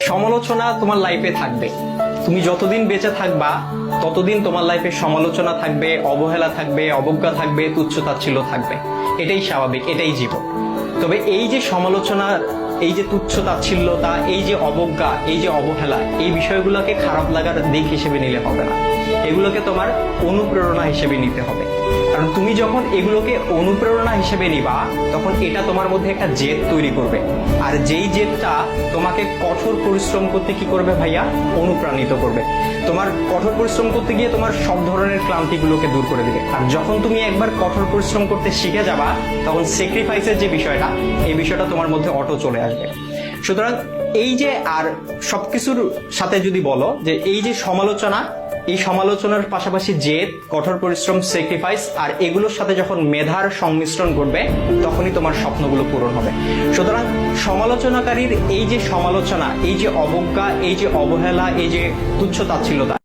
সমালোচনা তোমার লাইফে থাকবে। তুমি যতদিন বেঁচে থাকবা ততদিন তোমার লাইফে সমালোচনা থাকবে, অবহেলা থাকবে, অবজ্ঞা থাকবে, তুচ্ছ-তাচ্ছিল্য থাকবে। এটাই স্বাভাবিক, এটাই জীবন। তবে এই যে সমালোচনা, এই যে তুচ্ছ-তাচ্ছিল্যতা, এই যে অবজ্ঞা, এই যে অবহেলা, এই বিষয়গুলোকে খারাপ লাগার দিক হিসেবে নিলে হবে না। এগুলোকে তোমার অনুপ্রেরণা হিসেবে নিতে হবে। কারণ তুমি যখন এগুলোকে অনুপ্রেরণা হিসেবে নিবা, তখন এটা তোমার মধ্যে একটা জেদ তৈরি করবে। আর যেই জেদটা তোমাকে কঠোর পরিশ্রম করতে কি করবে ভাইয়া? অনুপ্রাণিত করবে। তোমার কঠোর পরিশ্রম করতে গিয়ে তোমার সব ধরনের ক্লান্তিগুলোকে দূর করে দিবে। আর যখন তুমি একবার কঠোর পরিশ্রম করতে শিখে যাবা, তখন স্যাক্রিফাইসের যে বিষয়টা, এই বিষয়টা তোমার মধ্যে অটো চলে আসবে। সুতরাং এই যে, আর সবকিছুর সাথে যদি বলো যে এই যে সমালোচনা, এই সমালোচনার পাশাপাশি জেদ, কঠোর পরিশ্রম, স্যাক্রিফাইস, আর এগুলোর সাথে যখন মেধার সংমিশ্রণ ঘটবে, তখনই তোমার স্বপ্নগুলো পূরণ হবে। সুতরাং সমালোচনাকারীর এই যে সমালোচনা, এই যে অবজ্ঞা, এই যে অবহেলা, এই যে তুচ্ছ-তাচ্ছিল্যতা,